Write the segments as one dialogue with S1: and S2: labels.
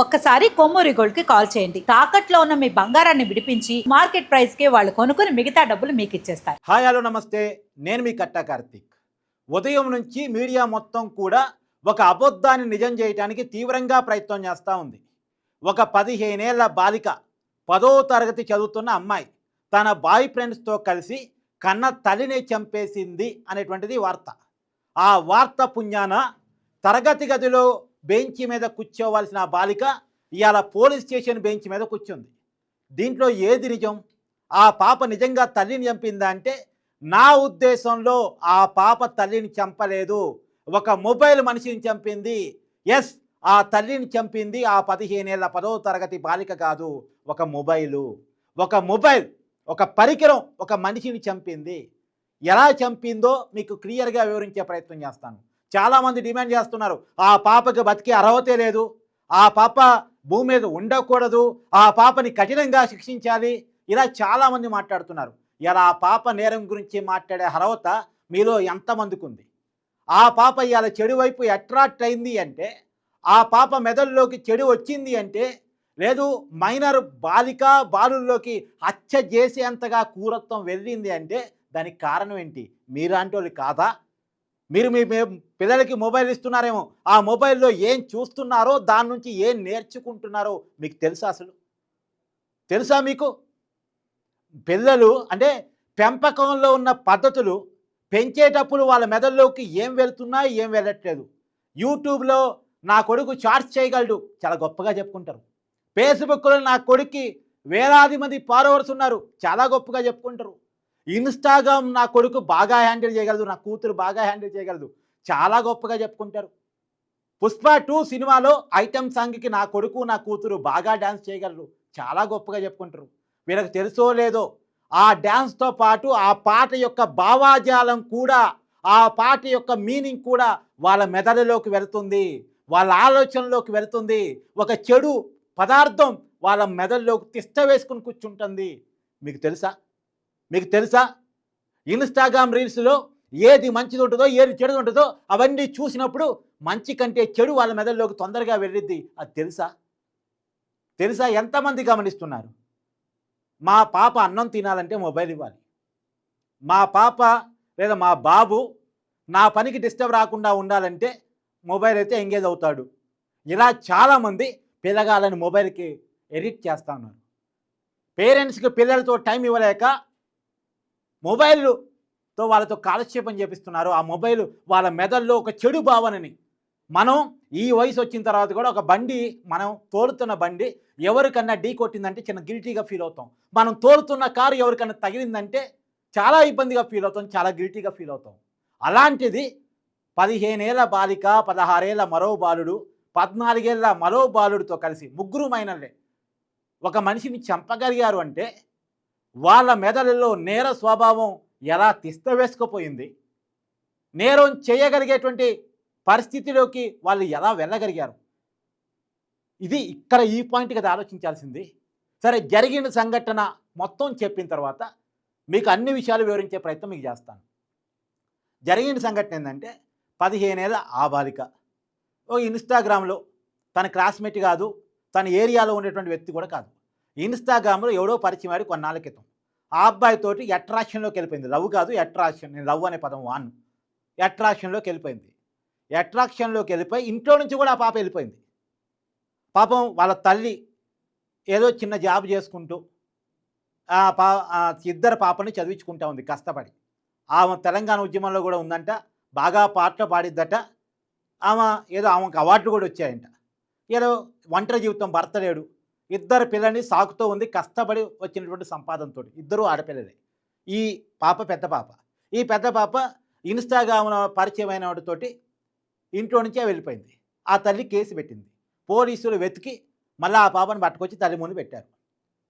S1: ఒక్కసారి కొమ్మూరి గోల్డ్ కి కాల్ చేయండి. తాకట్లో ఉన్న మీ బంగారాన్ని విడిపించి మార్కెట్ ప్రైస్ కి వాళ్ళు కొనుక్కుని మిగతా డబ్బులు మీకు ఇచ్చేస్తారు.
S2: హాయ్ హలో నమస్తే, నేను మీ కట్టా కార్తీక్. ఉదయం నుంచి మీడియా మొత్తం కూడా ఒక అబద్ధాన్ని నిజం చేయడానికి తీవ్రంగా ప్రయత్నం చేస్తూ ఉంది. ఒక 15 ఏళ్ల బాలిక 10వ తరగతి చదువుతున్న అమ్మాయి తన బాయ్ ఫ్రెండ్స్తో కలిసి కన్న తల్లిని చంపేసింది అనేటువంటిది వార్త. ఆ వార్త పుణ్యాన తరగతి గదిలో బెంచ్ మీద కూర్చోవలసిన ఆ బాలిక ఇవాళ పోలీస్ స్టేషన్ బెంచ్ మీద కూర్చుంది. దీంట్లో ఏది నిజం? ఆ పాప నిజంగా తల్లిని చంపిందా అంటే, నా ఉద్దేశంలో ఆ పాప తల్లిని చంపలేదు, ఒక మొబైల్ మనిషిని చంపింది. ఎస్, ఆ తల్లిని చంపింది ఆ 15 ఏళ్ల 10వ తరగతి బాలిక కాదు, ఒక మొబైల్, ఒక పరికరం ఒక మనిషిని చంపింది. ఎలా చంపిందో మీకు క్లియర్గా వివరించే ప్రయత్నం చేస్తాను. చాలామంది డిమాండ్ చేస్తున్నారు, ఆ పాపకి బతికే అర్హతే లేదు, ఆ పాప భూమి మీద ఉండకూడదు, ఆ పాపని కఠినంగా శిక్షించాలి, ఇలా చాలామంది మాట్లాడుతున్నారు. ఇలా ఆ పాప నేరం గురించి మాట్లాడే అర్హత మీలో ఎంతమందికి ఉంది? ఆ పాప ఇవాళ చెడు వైపు అట్రాక్ట్ అయింది అంటే, ఆ పాప మెదడులోకి చెడు వచ్చింది అంటే, లేదు మైనర్ బాలుల్లోకి హత్య చేసేంతగా క్రూరత్వం వెళ్ళింది అంటే, దానికి కారణం ఏంటి? మీలాంటి వాళ్ళు కాదా? మీరు మీ పిల్లలకి మొబైల్ ఇస్తున్నారేమో, ఆ మొబైల్లో ఏం చూస్తున్నారో, దాని నుంచి ఏం నేర్చుకుంటున్నారో మీకు తెలుసా? అసలు తెలుసా మీకు? పిల్లలు అంటే పెంపకంలో ఉన్న పద్ధతులు, పెంచేటప్పుడు వాళ్ళ మెదడులోకి ఏం వెళ్తున్నాయి, ఏం వెళ్ళట్లేదు. యూట్యూబ్లో నా కొడుకు చాట్స్ చేయగలడు, చాలా గొప్పగా చెప్పుకుంటారు. ఫేస్బుక్లో నా కొడుక్కి వేలాది మంది ఫాలోవర్స్ ఉన్నారు, చాలా గొప్పగా చెప్పుకుంటారు. ఇన్స్టాగ్రామ్ నా కొడుకు బాగా హ్యాండిల్ చేయగలదు, నా కూతురు బాగా హ్యాండిల్ చేయగలదు, చాలా గొప్పగా చెప్పుకుంటారు. పుష్ప 2 సినిమాలో ఐటెం సాంగ్కి నా కొడుకు నా కూతురు బాగా డ్యాన్స్ చేయగలరు, చాలా గొప్పగా చెప్పుకుంటారు. వీళ్ళకి తెలుసో లేదో, ఆ డ్యాన్స్తో పాటు ఆ పాట యొక్క భావాజాలం కూడా, ఆ పాట యొక్క మీనింగ్ కూడా వాళ్ళ మెదడులోకి వెళుతుంది, వాళ్ళ ఆలోచనలోకి వెళుతుంది. ఒక చెడు పదార్థం వాళ్ళ మెదడులోకి తిష్ట వేసుకుని కూర్చుంటుంది. మీకు తెలుసా? మీకు తెలుసా? ఇన్స్టాగ్రామ్ రీల్స్లో ఏది మంచిది ఉంటుందో, ఏది చెడు ఉంటుందో అవన్నీ చూసినప్పుడు మంచి కంటే చెడు వాళ్ళ మెదడులోకి తొందరగా వెళ్ళిద్ది. అది తెలుసా? తెలుసా? ఎంతమంది గమనిస్తున్నారు? మా పాప అన్నం తినాలంటే మొబైల్ ఇవ్వాలి, మా పాప లేదా మా బాబు నా పనికి డిస్టర్బ్ రాకుండా ఉండాలంటే మొబైల్ అయితే ఎంగేజ్ అవుతాడు. ఇలా చాలామంది పిల్లగాళ్ళని మొబైల్కి ఎడిట్ చేస్తూ ఉన్నారు. పేరెంట్స్కి పిల్లలతో టైం ఇవ్వలేక మొబైల్తో వాళ్ళతో కాలక్షేపం చేపిస్తున్నారు. ఆ మొబైల్ వాళ్ళ మెదడులో ఒక చెడు భావనని, మనం ఈ వయసు వచ్చిన తర్వాత కూడా ఒక బండి, మనం తోలుతున్న బండి ఎవరికన్నా ఢీ కొట్టిందంటే చిన్న గిల్టీగా ఫీల్ అవుతాం. మనం తోలుతున్న కారు ఎవరికన్నా తగిలిందంటే చాలా ఇబ్బందిగా ఫీల్ అవుతాం, చాలా గిల్టీగా ఫీల్ అవుతాం. అలాంటిది 15 ఏళ్ల బాలిక, 16 ఏళ్ల మరో బాలుడు, 14 ఏళ్ల మరో బాలుడితో కలిసి ముగ్గురు మైనర్లే ఒక మనిషిని చంపగలిగారు అంటే, వాళ్ళ మెదడులో నేర స్వభావం ఎలా తిష్ట వేసుకుపోయింది, నేరం చేయగలిగేటువంటి పరిస్థితిలోకి వాళ్ళు ఎలా వెళ్ళగలిగారు? ఇది ఇక్కడ ఈ పాయింట్ కదా ఆలోచించాల్సింది. సరే, జరిగిన సంఘటన మొత్తం చెప్పిన తర్వాత మీకు అన్ని విషయాలు వివరించే ప్రయత్నం మీకు చేస్తాను. జరిగిన సంఘటన ఏంటంటే, 15 ఏళ్ల ఆ బాలిక ఓ ఇన్స్టాగ్రామ్లో, తన క్లాస్మేట్ కాదు, తన ఏరియాలో ఉండేటువంటి వ్యక్తి కూడా కాదు, ఇన్స్టాగ్రామ్లో ఎవడో పరిచయం అయ్యాడు కొన్నాళ్ళ క్రితం. ఆ అబ్బాయితోటి అట్రాక్షన్లోకి వెళ్ళిపోయింది. లవ్ కాదు, అట్రాక్షన్. నేను లవ్ అనే పదం వాడను. అట్రాక్షన్లోకి వెళ్ళిపోయింది. అట్రాక్షన్లోకి వెళ్ళిపోయి ఇంట్లో నుంచి కూడా ఆ పాప వెళ్ళిపోయింది. పాపం వాళ్ళ తల్లి ఏదో చిన్న జాబ్ చేసుకుంటూ ఆ పా ఇద్దరు పాపని చదివించుకుంటా ఉంది కష్టపడి. ఆమె తెలంగాణ ఉద్యమంలో కూడా ఉందంట, బాగా పాటలు పాడిద్దట. ఆమె ఏదో ఆమెకు అవార్డులు కూడా వచ్చాయంట. ఏదో ఒంటరి జీవితం, భర్త లేడు, ఇద్దరు పిల్లల్ని సాకుతూ ఉంది, కష్టపడి వచ్చినటువంటి సంపాదనతో. ఇద్దరు ఆడపిల్లలే. ఈ పాప పెద్ద పాప. ఈ పెద్ద పాప ఇన్స్టాగ్రామ్లో పరిచయమైన వాడితోటి ఇంట్లో నుంచే వెళ్ళిపోయింది. ఆ తల్లి కేసు పెట్టింది. పోలీసులు వెతికి మళ్ళీ ఆ పాపను పట్టుకొచ్చి తల్లి ముందు పెట్టారు.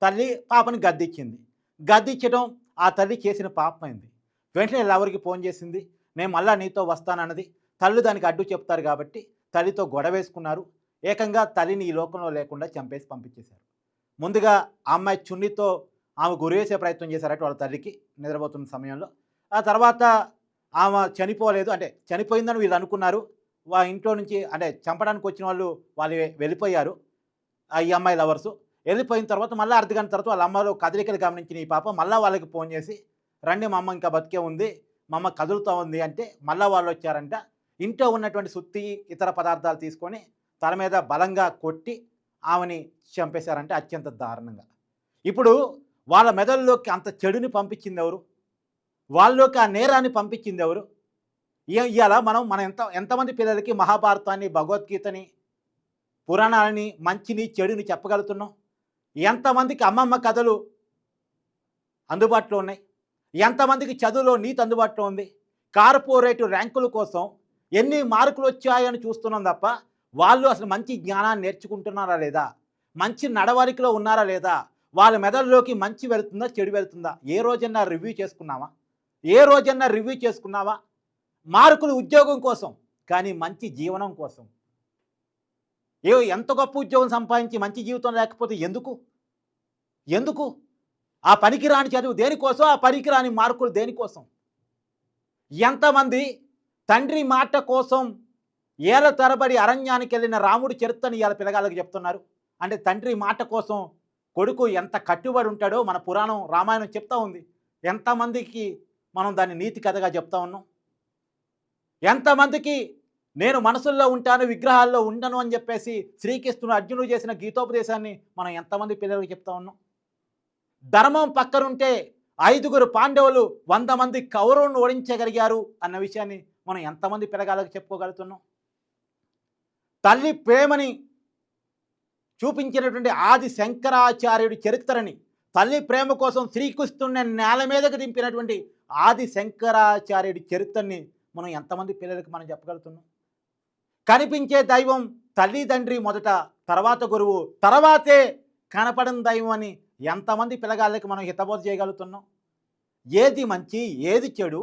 S2: తల్లి పాపని గద్దిచ్చింది. గద్దిచ్చడం ఆ తల్లి చేసిన పాపమైంది. వెంటనే లవర్కి ఫోన్ చేసింది, నేను మళ్ళీ నీతో వస్తానన్నది. తల్లి దానికి అడ్డు చెప్తారు కాబట్టి తల్లితో గొడవ వేసుకున్నారు. ఏకంగా తల్లిని ఈ లోకంలో లేకుండా చంపేసి పంపించేశారు. ముందుగా ఆ అమ్మాయి చున్నీతో ఆమె గురివేసే ప్రయత్నం చేశారట వాళ్ళ తల్లికి నిద్రపోతున్న సమయంలో. ఆ తర్వాత ఆమె చనిపోలేదు, అంటే చనిపోయిందని వీళ్ళు అనుకున్నారు. ఇంట్లో నుంచి అంటే చంపడానికి వచ్చిన వాళ్ళు వెళ్ళిపోయారు. ఈ అమ్మాయి లవర్సు. వెళ్ళిపోయిన తర్వాత మళ్ళీ అర్ధగంట తర్వాత వాళ్ళ అమ్మలో కదలికలు గమనించిన ఈ పాప మళ్ళీ వాళ్ళకి ఫోన్ చేసి, రండి మా అమ్మ ఇంకా బతికే ఉంది, మా అమ్మ కదులుతూ ఉంది అంటే మళ్ళీ వాళ్ళు వచ్చారంట. ఇంట్లో ఉన్నటువంటి సుత్తి ఇతర పదార్థాలు తీసుకొని తల మీద బలంగా కొట్టి ఆమెని చంపేశారంటే అత్యంత దారుణంగా. ఇప్పుడు వాళ్ళ మెదడులోకి అంత చెడుని పంపించింది ఎవరు? వాళ్ళలోకి ఆ నేరాన్ని పంపించింది ఎవరు? ఇవాళ మనం ఎంతమంది పిల్లలకి మహాభారతాన్ని, భగవద్గీతని, పురాణాలని, మంచిని చెడుని చెప్పగలుగుతున్నాం? ఎంతమందికి అమ్మమ్మ కథలు అందుబాటులో ఉన్నాయి? ఎంతమందికి చదువులో నీతి అందుబాటులో ఉంది? కార్పొరేట్ ర్యాంకుల కోసం ఎన్ని మార్కులు వచ్చాయని చూస్తున్నాం తప్ప వాళ్ళు అసలు మంచి జ్ఞానాన్ని నేర్చుకుంటున్నారా లేదా? మంచి నడవడికలో ఉన్నారా లేదా? వాళ్ళ మెదడులోకి మంచి వెళుతుందా, చెడు వెళుతుందా? ఏ రోజన్నా రివ్యూ చేసుకున్నావా? ఏ రోజన్నా రివ్యూ చేసుకున్నావా? మార్కులు ఉద్యోగం కోసం, కానీ మంచి జీవనం కోసం. ఎంత గొప్ప ఉద్యోగం సంపాదించి మంచి జీవితం లేకపోతే ఎందుకు? ఆ పనికిరాని చదువు దేనికోసం? ఆ పనికిరాని మార్కులు దేనికోసం? ఎంతమంది తండ్రి మాట కోసం ఏళ్ల తరబడి అరణ్యానికి వెళ్ళిన రాముడి చరిత్రని ఇవాళ పిల్లగాళ్ళకి చెప్తున్నారు. అంటే తండ్రి మాట కోసం కొడుకు ఎంత కట్టుబడి ఉంటాడో మన పురాణం, రామాయణం చెప్తా ఉంది. ఎంతమందికి మనం దాన్ని నీతి కథగా చెప్తా ఉన్నాం? ఎంతమందికి నేను మనసుల్లో ఉంటాను, విగ్రహాల్లో ఉండను అని చెప్పేసి శ్రీకృష్ణుడు అర్జునుడు చేసిన గీతోపదేశాన్ని మనం ఎంతమంది పిల్లలకు చెప్తా ఉన్నాం? ధర్మం పక్కనుంటే 5 పాండవులు 100 మంది కౌరవులను ఓడించగలిగారు అన్న విషయాన్ని మనం ఎంతమంది పిల్లగాళ్ళకి చెప్పుకోగలుగుతున్నాం? తల్లి ప్రేమని చూపించినటువంటి ఆది శంకరాచార్యుడి చరిత్రని, తల్లి ప్రేమ కోసం శ్రీకృష్ణుడిని నేల మీదకు దింపినటువంటి ఆది శంకరాచార్యుడి చరిత్రని మనం ఎంతమంది పిల్లలకి మనం చెప్పగలుగుతున్నాం? కనిపించే దైవం తల్లిదండ్రి మొదట, తర్వాత గురువు, తర్వాతే కనపడని దైవం అని ఎంతమంది పిల్లగాళ్ళకి మనం హితబోధ చేయగలుగుతున్నాం? ఏది మంచి, ఏది చెడు,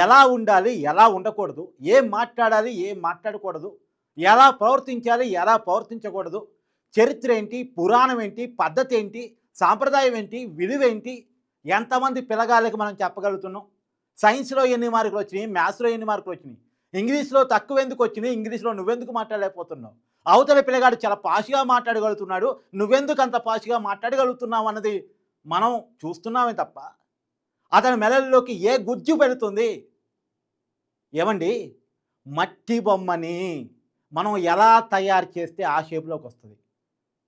S2: ఎలా ఉండాలి, ఎలా ఉండకూడదు, ఏం మాట్లాడాలి, ఏం మాట్లాడకూడదు, ఎలా ప్రవర్తించాలి, ఎలా ప్రవర్తించకూడదు, చరిత్ర ఏంటి, పురాణం ఏంటి, పద్ధతి ఏంటి, సాంప్రదాయం ఏంటి, విలువేంటి, ఎంతమంది పిల్లగాళ్ళకి మనం చెప్పగలుగుతున్నాం? సైన్స్లో ఎన్ని మార్కులు వచ్చినాయి, మ్యాథ్స్లో ఎన్ని మార్కులు వచ్చినాయి, ఇంగ్లీష్లో తక్కువ ఎందుకు వచ్చినాయి, ఇంగ్లీష్లో నువ్వెందుకు మాట్లాడలేకపోతున్నావు, అవతల పిల్లగాడు చాలా పాష్గా మాట్లాడగలుగుతున్నాడు, నువ్వెందుకు అంత పాష్గా మాట్లాడగలుగుతున్నావు అన్నది మనం చూస్తున్నామే తప్ప అతని మెదడులోకి ఏ గుజ్జు పెడుతుంది? ఏమండి, మట్టి బొమ్మని మనం ఎలా తయారు చేస్తే ఆ షేప్లోకి వస్తుంది,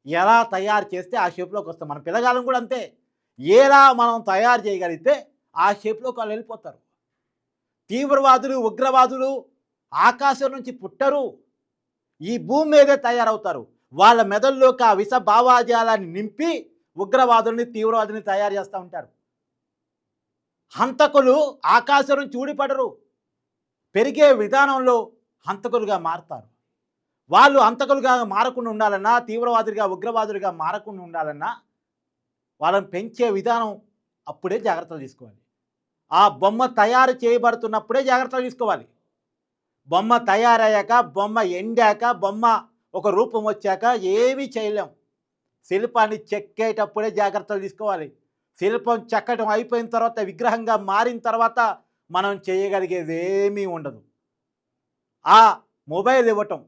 S2: ఎలా తయారు చేస్తే ఆ షేప్లోకి వస్తుంది. మన పిల్లగాళ్ళం కూడా అంతే, ఎలా మనం తయారు చేయగలిగితే ఆ షేప్లోకి వాళ్ళు వెళ్ళిపోతారు. తీవ్రవాదులు, ఉగ్రవాదులు ఆకాశం నుంచి పుట్టరు, ఈ భూమి మీదే తయారవుతారు. వాళ్ళ మెదడులోకి ఆ విష భావాజాలాన్ని నింపి ఉగ్రవాదుల్ని, తీవ్రవాదుల్ని తయారు చేస్తూ ఉంటారు. హంతకులు ఆకాశం నుంచి ఊడిపడరు, పెరిగే విధానంలో హంతకులుగా మారుతారు. వాళ్ళు హంతకులుగా మారకుండా ఉండాలన్నా, తీవ్రవాదులుగా, ఉగ్రవాదులుగా మారకుండా ఉండాలన్నా వాళ్ళని పెంచే విధానం అప్పుడే జాగ్రత్తలు తీసుకోవాలి. ఆ బొమ్మ తయారు చేయబడుతున్నప్పుడే జాగ్రత్తలు తీసుకోవాలి. బొమ్మ తయారయ్యాక, బొమ్మ ఎండాక, బొమ్మ ఒక రూపం వచ్చాక ఏమీ చేయలేం. శిల్పాన్ని చెక్కేటప్పుడే జాగ్రత్తలు తీసుకోవాలి. శిల్పం చెక్కడం అయిపోయిన తర్వాత, విగ్రహంగా మారిన తర్వాత మనం చేయగలిగేది ఏమీ ఉండదు. ఆ మొబైల్ ఇవ్వటం,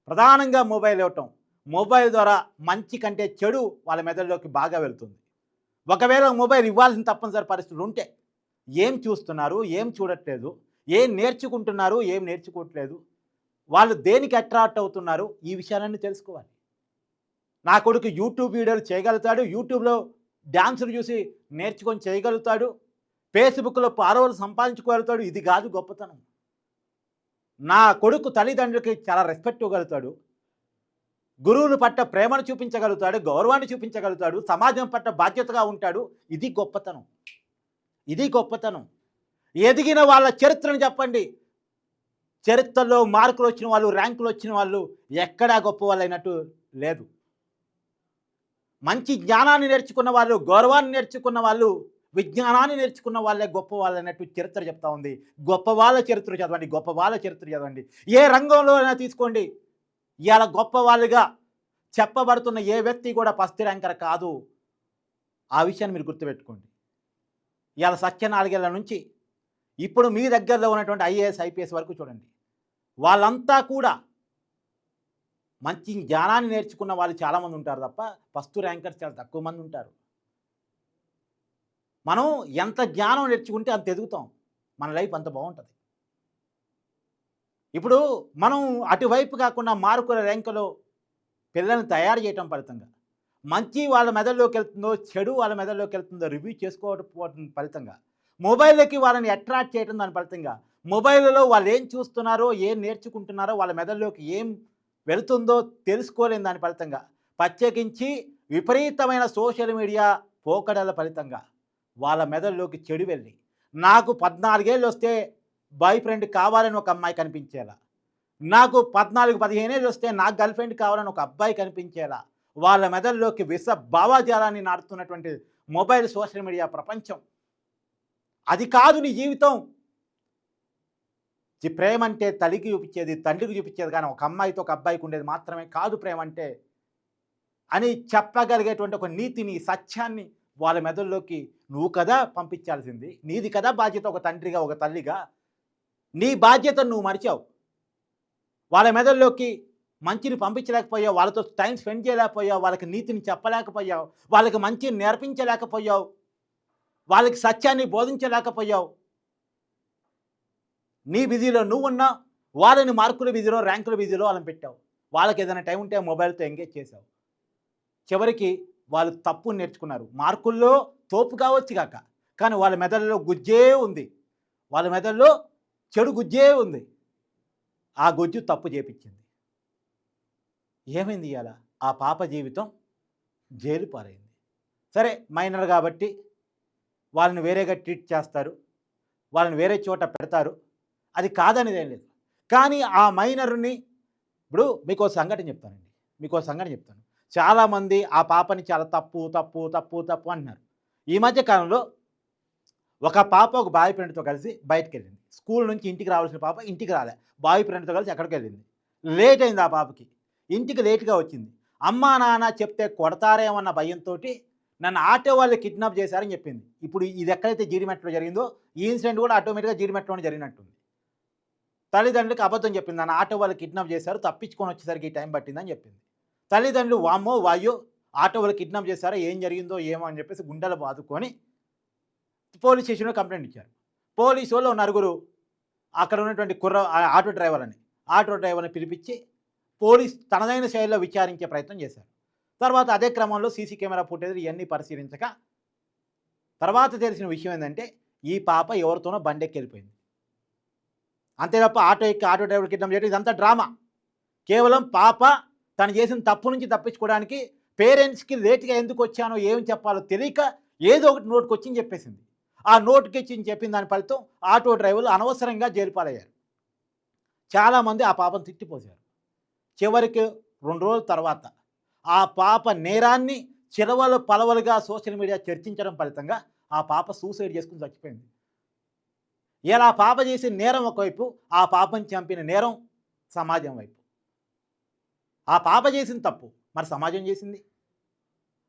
S2: ప్రధానంగా మొబైల్ ఇవ్వటం, మొబైల్ ద్వారా మంచి కంటే చెడు వాళ్ళ మెదడులోకి బాగా వెళ్తుంది. ఒకవేళ మొబైల్ ఇవ్వాల్సిన తప్పనిసరి పరిస్థితులు ఉంటే ఏం చూస్తున్నారు, ఏం చూడట్లేదు, ఏం నేర్చుకుంటున్నారు, ఏం నేర్చుకోవట్లేదు, వాళ్ళు దేనికి అట్రాక్ట్ అవుతున్నారు, ఈ విషయాలన్నీ తెలుసుకోవాలి. నా కొడుకు యూట్యూబ్ వీడియోలు చేయగలుగుతాడు, యూట్యూబ్లో డ్యాన్సులు చూసి నేర్చుకొని చేయగలుగుతాడు, ఫేస్బుక్లో ఫాలోవర్లు సంపాదించుకోగలుగుతాడు. ఇది కాదు గొప్పతనం. నా కొడుకు తల్లిదండ్రులకి చాలా రెస్పెక్ట్ ఇవ్వగలుగుతాడు, గురువుల పట్ల ప్రేమను చూపించగలుగుతాడు, గౌరవాన్ని చూపించగలుగుతాడు, సమాజం పట్ల బాధ్యతగా ఉంటాడు. ఇది గొప్పతనం, ఇది గొప్పతనం. ఎదిగిన వాళ్ళ చరిత్రను చెప్పండి. చరిత్రలో మార్కులు వచ్చిన వాళ్ళు, ర్యాంకులు వచ్చిన వాళ్ళు ఎక్కడా గొప్ప వాళ్ళు అయినట్టు లేదు. మంచి జ్ఞానాన్ని నేర్చుకున్న వాళ్ళు, గౌరవాన్ని నేర్చుకున్న వాళ్ళు, విజ్ఞానాన్ని నేర్చుకున్న వాళ్ళే గొప్ప వాళ్ళు అన్నట్టు చరిత్ర చెప్తా ఉంది. గొప్ప వాళ్ళ చరిత్ర చదవండి, గొప్ప వాళ్ళ చరిత్ర చదవండి. ఏ రంగంలో అయినా తీసుకోండి, ఇవాళ గొప్ప వాళ్ళుగా చెప్పబడుతున్న ఏ వ్యక్తి కూడా ఫస్ట్ ర్యాంకర్ కాదు. ఆ విషయాన్ని మీరు గుర్తుపెట్టుకోండి. ఇవాళ సత్య 4 ఏళ్ల నుంచి ఇప్పుడు మీ దగ్గరలో ఉన్నటువంటి IAS, IPS వరకు చూడండి, వాళ్ళంతా కూడా మంచి జ్ఞానాన్ని నేర్చుకున్న వాళ్ళు చాలామంది ఉంటారు తప్ప ఫస్ట్ ర్యాంకర్స్ చాలా తక్కువ మంది ఉంటారు. మనం ఎంత జ్ఞానం నేర్చుకుంటే అంత ఎదుగుతాం. మన లైఫ్ అంత బాగుంటుంది. ఇప్పుడు మనం అటువైపు కాకుండా మార్కుల ర్యాంకులో పిల్లల్ని తయారు చేయటం ఫలితంగా మంచి వాళ్ళ మెదడులోకి వెళ్తుందో, చెడు వాళ్ళ మెదడులోకి వెళ్తుందో రివ్యూ చేసుకోవడం ఫలితంగా మొబైల్లోకి వాళ్ళని అట్రాక్ట్ చేయడం దాని ఫలితంగా మొబైల్లో వాళ్ళు ఏం చూస్తున్నారో, ఏం నేర్చుకుంటున్నారో, వాళ్ళ మెదడులోకి ఏం వెళుతుందో తెలుసుకోలేని దాని ఫలితంగా ప్రత్యేకించి విపరీతమైన సోషల్ మీడియా పోకడల ఫలితంగా వాళ్ళ మెదడులోకి చెడు వెళ్ళి నాకు 14 ఏళ్ళు వస్తే బాయ్ ఫ్రెండ్ కావాలని ఒక అమ్మాయి కనిపించేలా, నాకు 14-15 ఏళ్ళు వస్తే నాకు గర్ల్ ఫ్రెండ్ కావాలని ఒక అబ్బాయి కనిపించేలా వాళ్ళ మెదడులోకి విష భావాజాలాన్ని నాటుతున్నటువంటి మొబైల్ సోషల్ మీడియా ప్రపంచం. అది కాదు నీ జీవితం. ప్రేమ అంటే తల్లికి చూపించేది, తండ్రికి చూపించేది, కానీ ఒక అమ్మాయితో ఒక అబ్బాయికి ఉండేది మాత్రమే కాదు ప్రేమ అంటే అని చెప్పగలిగేటువంటి ఒక నీతిని, సత్యాన్ని వాళ్ళ మెదడులోకి నువ్వు కదా పంపించాల్సింది. నీది కదా బాధ్యత ఒక తండ్రిగా, ఒక తల్లిగా. నీ బాధ్యతను నువ్వు మరిచావు. వాళ్ళ మెదడులోకి మంచిని పంపించలేకపోయావు, వాళ్ళతో టైం స్పెండ్ చేయలేకపోయావు, వాళ్ళకి నీతిని చెప్పలేకపోయావు, వాళ్ళకి మంచిని నేర్పించలేకపోయావు, వాళ్ళకి సత్యాన్ని బోధించలేకపోయావు. నీ బిజీలో నువ్వున్నా, వాళ్ళని మార్కుల బిజీలో, ర్యాంకుల బిజీలో వాళ్ళని పెట్టావు. వాళ్ళకి ఏదైనా టైం ఉంటే మొబైల్తో ఎంగేజ్ చేసావు. చివరికి వాళ్ళు తప్పు నేర్చుకున్నారు. మార్కుల్లో తోపు కావచ్చు కాక, కానీ వాళ్ళ మెదడులో గుజ్జే ఉంది, వాళ్ళ మెదడులో చెడు గుజ్జే ఉంది. ఆ గుజ్జు తప్పు చేపించింది. ఏమైంది ఇవాళ? ఆ పాప జీవితం జైలు పాలైంది. సరే, మైనర్ కాబట్టి వాళ్ళని వేరేగా ట్రీట్ చేస్తారు, వాళ్ళని వేరే చోట పెడతారు, అది కాదనేది ఏం లేదు. కానీ ఆ మైనర్ని ఇప్పుడు మీకో సంఘటన చెప్తాను. చాలామంది ఆ పాపని చాలా తప్పు తప్పు తప్పు తప్పు అంటున్నారు. ఈ మధ్య కాలంలో ఒక పాప ఒక బాయ్ ఫ్రెండ్తో కలిసి బయటకు వెళ్ళింది. స్కూల్ నుంచి ఇంటికి రావాల్సిన పాప ఇంటికి రాలే, బాయ్ ఫ్రెండ్తో కలిసి ఎక్కడికి వెళ్ళింది. లేట్ అయింది ఆ పాపకి, ఇంటికి లేట్గా వచ్చింది. అమ్మా నాన్న చెప్తే కొడతారేమన్న భయంతో నన్ను ఆటో వాళ్ళు కిడ్నాప్ చేశారని చెప్పింది. ఇప్పుడు ఇది ఎక్కడైతే జీడిమెట్లో జరిగిందో ఈ ఇన్సిడెంట్ కూడా ఆటోమేటిక్గా జీడిమెట్లోనే జరిగినట్టుంది. తల్లిదండ్రులకు అబద్ధం చెప్పింది, నన్ను ఆటో వాళ్ళు కిడ్నాప్ చేశారు, తప్పించుకొని వచ్చేసరికి టైం పట్టిందని చెప్పింది. తల్లిదండ్రులు వామ్మో వాయో ఆటో వాళ్ళు కిడ్నాప్ చేశారో ఏం జరిగిందో ఏమో అని చెప్పేసి గుండెలు బాదుకొని పోలీస్ స్టేషన్లో కంప్లైంట్ ఇచ్చారు. పోలీసు వాళ్ళు నలుగురు అక్కడ ఉన్నటువంటి ఆటో డ్రైవర్ని పిలిపించి పోలీస్ తనదైన శైలిలో విచారించే ప్రయత్నం చేశారు. తర్వాత అదే క్రమంలో సీసీ కెమెరా ఫుటేజ్ ఇవన్నీ పరిశీలించక తర్వాత తెలిసిన విషయం ఏంటంటే ఈ పాప ఎవరితోనో బండెక్కి వెళ్ళిపోయింది. అంతే తప్ప ఆటో డ్రైవర్ కిడ్నాప్ చేయడం ఇదంతా డ్రామా. కేవలం పాప తను చేసిన తప్పు నుంచి తప్పించుకోవడానికి పేరెంట్స్కి లేట్గా ఎందుకు వచ్చానో ఏం చెప్పాలో తెలియక ఏదో ఒకటి నోటుకు వచ్చి చెప్పేసింది. ఆ నోటుకి వచ్చి చెప్పిన దాని ఫలితం ఆటో డ్రైవర్లు అనవసరంగా జైలు పాలయ్యారు. చాలామంది ఆ పాపను తిట్టిపోసారు. చివరికి 2 రోజుల తర్వాత ఆ పాప నేరాన్ని చిరవలు పలవలుగా సోషల్ మీడియా చర్చించడం ఫలితంగా ఆ పాప సూసైడ్ చేసుకుని చచ్చిపోయింది. ఇలా పాప చేసిన నేరం ఒకవైపు, ఆ పాపని చంపిన నేరం సమాజం వైపు. ఆ పాప చేసిన తప్పు, మరి సమాజం చేసింది.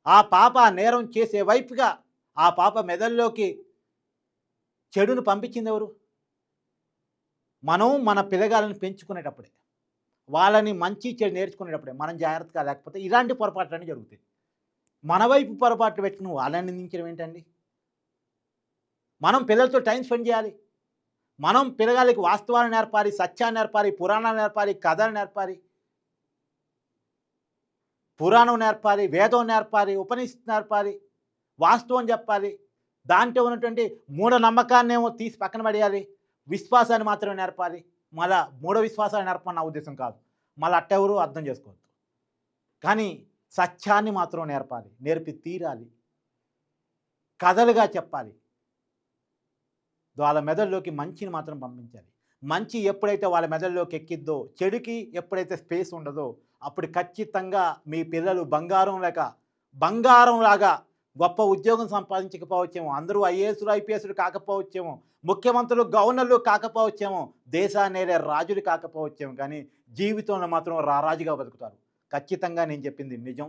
S2: ఆ పాప నేరం చేసే వైపుగా ఆ పాప మెదడులోకి చెడును పంపించింది ఎవరు? మనం మన పిల్లగాళ్ళని పెంచుకునేటప్పుడే, వాళ్ళని మంచి చెడు నేర్చుకునేటప్పుడే మనం జాగ్రత్తగా లేకపోతే ఇలాంటి పొరపాట్లన్నీ జరుగుతాయి. మన వైపు పొరపాట్లు పెట్టుకుని వాళ్ళని నిందించడం ఏంటండి? మనం పిల్లలతో టైం స్పెండ్ చేయాలి. మనం పిల్లగాళ్ళకి వాస్తవాలు నేర్పాలి, సత్యాన్ని నేర్పాలి, పురాణాలు నేర్పాలి, కథలు నేర్పాలి, పురాణం నేర్పాలి, వేదం నేర్పాలి, ఉపనిషత్తు నేర్పాలి, వాస్తవం చెప్పాలి. దాంట్లో ఉన్నటువంటి మూఢనమ్మకాన్నేమో తీసి పక్కన పడేయాలి, విశ్వాసాన్ని మాత్రమే నేర్పాలి. మళ్ళా మూఢ విశ్వాసాలు నేర్పని నా ఉద్దేశం కాదు, మళ్ళీ అట్టెవరు అర్థం చేసుకోవద్దు. కానీ సత్యాన్ని మాత్రం నేర్పాలి, నేర్పి తీరాలి, కథలుగా చెప్పాలి. వాళ్ళ మెదడులోకి మంచిని మాత్రం పంపించాలి. మంచి ఎప్పుడైతే వాళ్ళ మెదడులోకి ఎక్కిద్దో, చెడుకి ఎప్పుడైతే స్పేస్ ఉండదో అప్పుడు ఖచ్చితంగా మీ పిల్లలు బంగారంలాగా గొప్ప ఉద్యోగం సంపాదించకపోవచ్చేమో, అందరూ ఐఏఎస్లు ఐపీఎస్లు కాకపోవచ్చేమో, ముఖ్యమంత్రులు గవర్నర్లు కాకపోవచ్చేమో, దేశాన్నేలే రాజులు కాకపోవచ్చేమో, కానీ జీవితంలో మాత్రం రారాజుగా బతుకుతారు. ఖచ్చితంగా నేను చెప్పింది నిజం,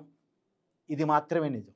S2: ఇది మాత్రమే నిజం.